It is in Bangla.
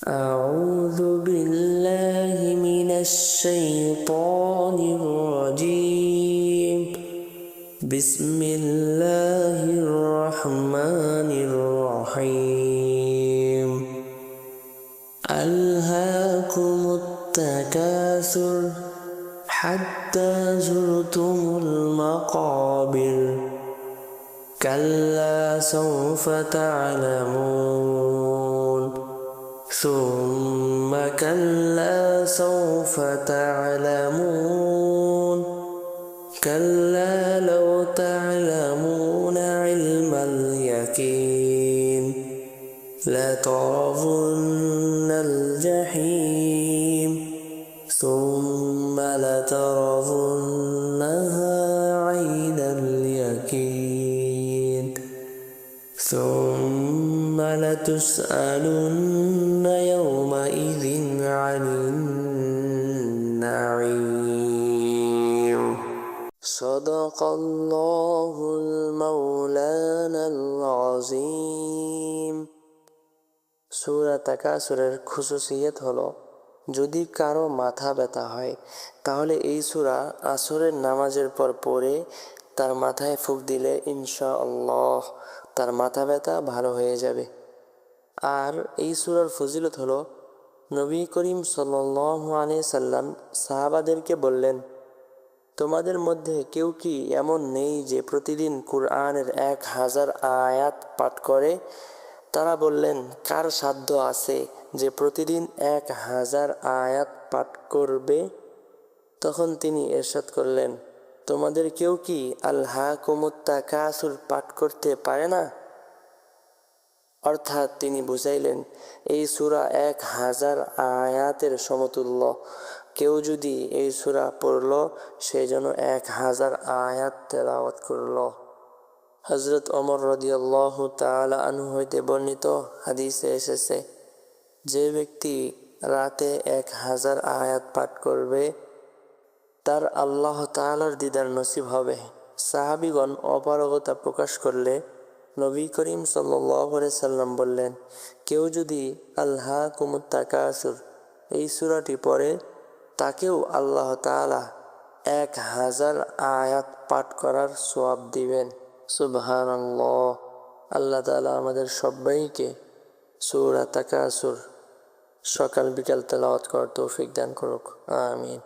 أعوذ بالله من الشيطان الرجيم بسم الله الرحمن الرحيم ألهاكم التكاثر حتى زرتم المقابر كلا سوف تعلمون ثم كلا سوف تعلمون كلا لو تعلمون علم اليقين لترون الجحيم ثم لترونها عين اليقين ثم لتسألن يومئذ عن النعيم صدق الله المولانا العظيم সূরা তাকাসুরের খুসুসিয়ত হলো, যদি কারো মাথা ব্যথা হয় তাহলে এই সূরা আসরের নামাজের পর পড়ে তার মাথায় ফুঁক দিলে ইনশাআল্লাহ তার মাথা ব্যথা ভালো হয়ে যাবে। আর এই সূরার ফজিলত হলো, নবী করিম সাল্লাল্লাহু আলাইহি সাল্লাম সাহাবাদেরকে বললেন, তোমাদের মধ্যে কেউ কি এমন নেই যে প্রতিদিন কুরআনের 1000 আয়াত পাঠ করে? তারা বললেন, কার সাধ্য আছে যে প্রতিদিন 1000 আয়াত পাঠ করবে? তখন তিনি ইরশাদ করলেন, তোমাদের কেউ কি আলহাকুমুত তাকাসুর পাঠ করতে পারে না? অর্থাৎ তিনি বুঝাইলেন, এই সূরা 1000 আয়াতের সমতুল্য। কেউ যদি এই সূরা পড়ল, সে যেন 1000 আয়াত তেলাওয়াত করল। হযরত ওমর রাদিয়াল্লাহু তাআলা আনহু হইতে বর্ণিত হাদিসে এসেছে, যে ব্যক্তি রাতে 1000 আয়াত পাঠ করবে তার আল্লাহ তাআলার দিদার নসিব হবে। সাহাবীগণ অপারগতা প্রকাশ করলে নবী করিম সাল্লাল্লাহু আলাইহি সাল্লাম বললেন, কেউ যদি আলহাকুমুত তাকাসুর এই সূরাটি পড়ে তাকেও আল্লাহ তাআলা 1000 আয়াত পাঠ করার সওয়াব দিবেন। সুবহানাল্লাহ। আল্লাহ তাআলা আমাদের সবাইকে সূরা তাকাসুর সকাল বিকাল তেলাওয়াত করার তৌফিক দান করুক। আমিন।